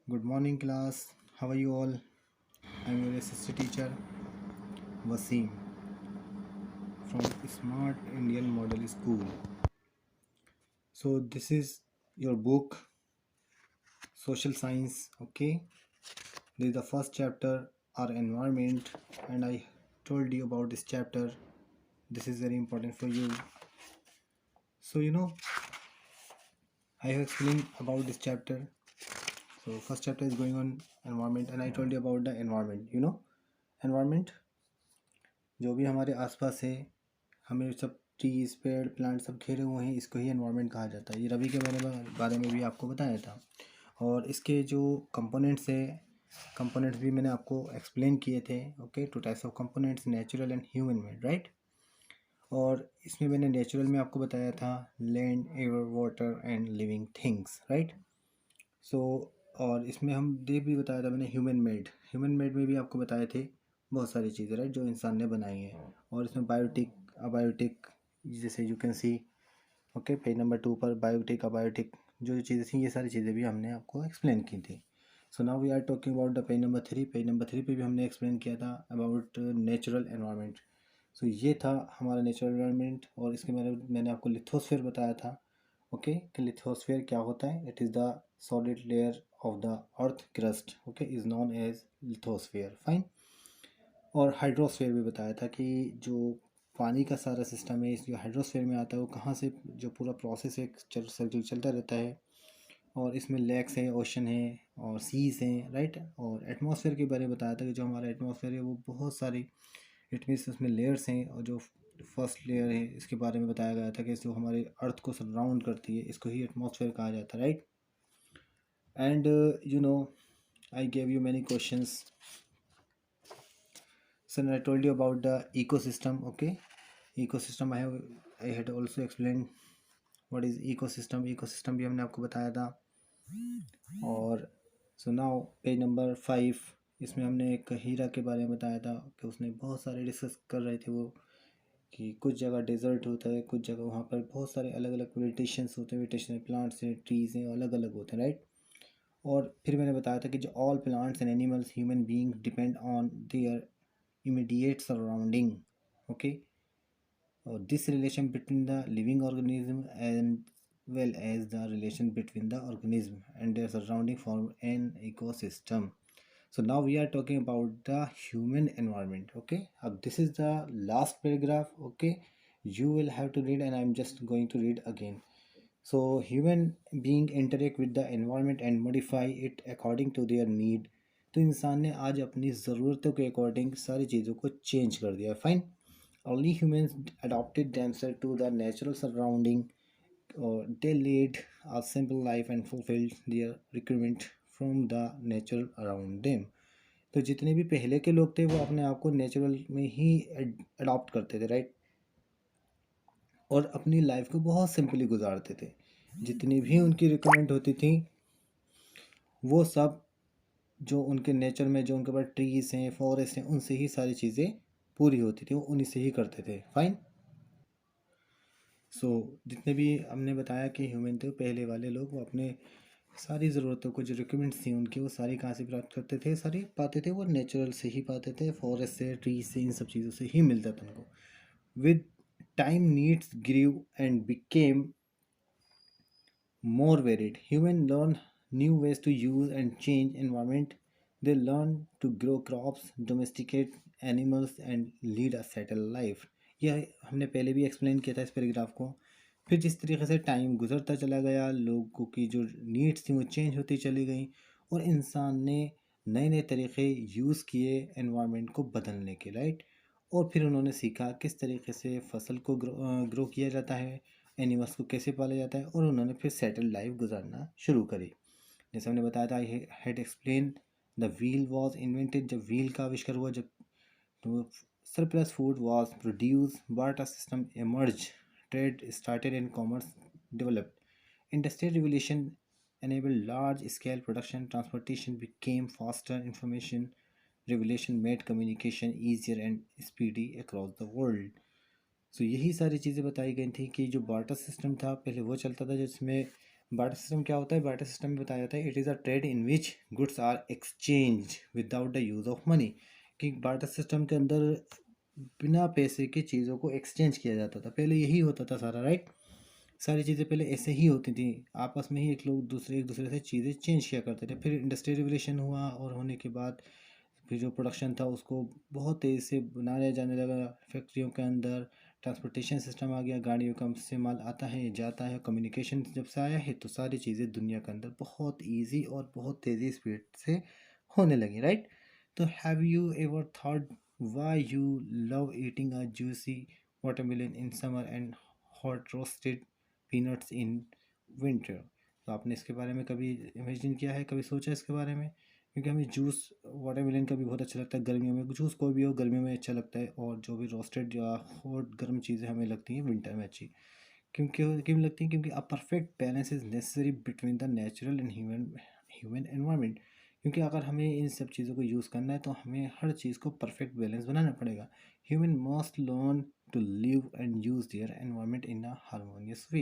Good morning, class. How are you all? I'm your assistant teacher, Wasim, from Smart Indian Model School. So, this is your book, Social Science. Okay, this is the first chapter, our environment, and I told you about this chapter. This is very important for you. So, I have explained about this chapter. So, first chapter is going on environment, and I told you about the environment. Environment जो भी हमारे आसपास है, हमें सब trees पेड़ plant सब घेरे हुए हैं, इसको ही एनवायरनमेंट कहा जाता है। ये रवि के बारे में भी आपको बताया था। और इसके जो कंपोनेंट्स है, कंपोनेंट्स भी मैंने आपको एक्सप्लेन किए थे। Okay, two types of components, natural and human made, right. और इसमें मैंने नेचुरल में आपको बताया था land, air, water and living things, right. So और इसमें हम ये भी बताया था मैंने ह्यूमन मेड में भी आपको बताए थे बहुत सारी चीज़ें, राइट, जो इंसान ने बनाई है। और इसमें बायोटिक, अबायोटिक, जैसे you can see, okay, page number 2 पर बायोटिक, अबायोटिक जो चीज़ें थी, ये सारी चीज़ें भी हमने आपको एक्सप्लेन की थी। So now we are talking about the page number 3 पे भी हमने एक्सप्लेन किया था अबाउट नेचुरल एनवायरनमेंट। सो ये था हमारा नेचुरल एनवायरनमेंट। और इसके मैंने आपको लिथोस्फीयर बताया था। ओके, कि लिथोस्फीयर क्या होता है? It is the solid layer of the earth crust, okay, is known as lithosphere, fine. और हाइड्रोस्फीयर भी बताया था कि जो पानी का सारा सिस्टम है, इस जो हाइड्रोस्फीयर में आता है, वो कहाँ से जो पूरा प्रोसेस है सर्किल चलता रहता है। और इसमें लेक्स हैं, ओशन है और सीज हैं, राइट। और एटमॉस्फेयर के बारे में बताया था कि जो हमारा एटमॉस्फेयर है वो बहुत सारी, इट मीन्स उसमें लेयर्स हैं। और जो फर्स्ट लेयर है, इसके बारे में बताया गया था कि जो हमारे अर्थ को सराउंड करती है, इसको ही एटमॉस्फेयर कहा जाता है, right. And I gave you many questions. So I told you about the ecosystem. Okay, ecosystem I had also explained what is ecosystem भी हमने आपको बताया था। और सो नाउ पेज नंबर 5, इसमें हमने एक हीरा के बारे में बताया था कि उसने बहुत सारे डिस्कस कर रहे थे वो, कि कुछ जगह डेजर्ट होता है, कुछ जगह वहाँ पर बहुत सारे अलग अलग वेजिटेशंस होते हैं, वेजिटेशन प्लांट्स हैं, ट्रीज हैं, अलग अलग होते हैं, राइट। और फिर मैंने बताया था कि जो all plants and animals human being depend on their immediate surrounding, okay. This relation between the living organism and well as the relation between the organism and their surrounding form an ecosystem. So now we are talking about the human environment, okay. This is the last paragraph, okay. You will have to read and I'm just going to read again. So human being interact with the environment and modify it according to their need. तो इंसान ने आज अपनी ज़रूरतों के according सारी चीज़ों को चेंज कर दिया, fine. Only humans adapted themselves to the natural surrounding, or they led a simple life and fulfilled their requirement from the natural around them. तो जितने भी पहले के लोग थे वो अपने आप को नेचुरल में ही अडॉप्ट करते थे, राइट। और अपनी लाइफ को बहुत सिंपली गुजारते थे। जितनी भी उनकी रिक्वायरमेंट होती थी वो सब जो उनके नेचर में, जो उनके पास ट्रीज हैं, फॉरेस्ट हैं, उनसे ही सारी चीज़ें पूरी होती थी, वो उन्हीं से ही करते थे, फाइन। सो जितने भी हमने बताया कि ह्यूमन थे, पहले वाले लोग, वो अपने सारी ज़रूरतों को, जो रिक्वायरमेंट्स थी उनकी, वो सारी कहाँ से प्राप्त करते थे? सारी पाते थे वो नेचुरल से ही पाते थे, फॉरेस्ट से, ट्रीज से, इन सब चीज़ों से ही मिलता था उनको। With time needs grew and became more varied. Humans learn new ways to use and change environment. They learn to grow crops, domesticate animals and lead a settled life. यह हमने पहले भी एक्सप्लेन किया था इस पैराग्राफ को। फिर जिस तरीके से टाइम गुजरता चला गया, लोगों की जो नीड्स थी वो चेंज होती चली गई, और इंसान ने नए नए तरीके यूज़ किए एनवायरनमेंट को बदलने के, राइट। और फिर उन्होंने सीखा किस तरीके से फसल को ग्रो किया जाता है, एनिमल्स को कैसे पाला जाता है, और उन्होंने फिर सेटल लाइफ गुजारना शुरू करी। जैसे हमने बताया था, I had explain the wheel was invented, जब व्हील का आविष्कार हुआ, जब तो surplus food was produce, barter system emerged, trade started and commerce developed, industrial revolution enabled large scale production, transportation became faster, information revolution made communication easier and speedy across the world. सो यही सारी चीज़ें बताई गई थी कि जो barter system था पहले वो चलता था, जिसमें बार्टर सिस्टम क्या होता है? बार्टर सिस्टम में बताया जाता है it is a trade in which goods are exchange without the use of money. कि बार्टर सिस्टम के अंदर बिना पैसे के चीज़ों को एक्सचेंज किया जाता था, पहले यही होता था सारा, राइट। सारी चीज़ें पहले ऐसे ही होती थी, आपस में ही एक दूसरे से चीज़ें चेंज किया करते थे। फिर इंडस्ट्रियल रिवोल्यूशन हुआ और होने के बाद फिर जो प्रोडक्शन था उसको बहुत तेज़ी से बनाया जाने लगा फैक्ट्रियों के अंदर। ट्रांसपोर्टेशन सिस्टम आ गया, गाड़ियों का से माल आता है जाता है। कम्युनिकेशन जब से आया है तो सारी चीज़ें दुनिया के अंदर बहुत इजी और बहुत तेज़ी स्पीड से होने लगी, राइट। तो have you ever thought why you love eating a juicy watermelon in summer and hot roasted peanuts in winter? तो आपने इसके बारे में कभी इमेजिन किया है, कभी सोचा इसके बारे में? क्योंकि हमें जूस वाटरमेलन का भी बहुत अच्छा लगता है गर्मियों में, जूस कोई भी हो गर्मियों में अच्छा लगता है, और जो भी रोस्टेड या हॉट गर्म चीज़ें हमें लगती हैं विंटर में अच्छी। क्यों लगती हैं? क्योंकि a perfect balance is necessary between the natural and human environment. क्योंकि अगर हमें इन सब चीज़ों को यूज़ करना है तो हमें हर चीज़ को परफेक्ट बैलेंस बनाना पड़ेगा। Human must learn to live and use their environment in a harmonious way.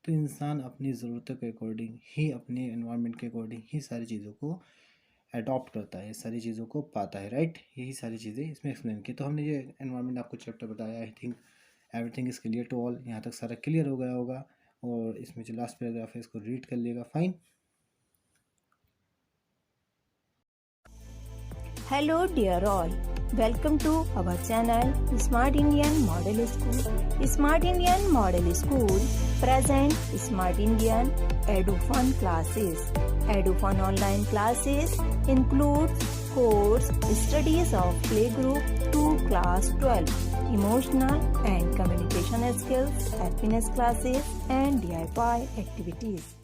तो इंसान अपनी ज़रूरतों के अकॉर्डिंग ही, अपने एनवायरनमेंट के अकॉर्डिंग ही सारी चीज़ों को अडॉप्ट करता है, सारी चीज़ों को पाता है, राइट। यही सारी चीज़ें इसमें एक्सप्लेन की। तो हमने ये एनवायरनमेंट आपको चैप्टर बताया, I think everything is clear to all. यहाँ तक सारा क्लियर हो गया होगा, और इसमें जो लास्ट पैराग्राफ है इसको रीड कर लिएगा, fine. Hello dear all, welcome to our channel Smart Indian Model School. Smart Indian Model School present Smart Indian EduFun classes. EduFun online classes include course studies of playgroup to class 12, emotional and communication skills, happiness classes and DIY activities.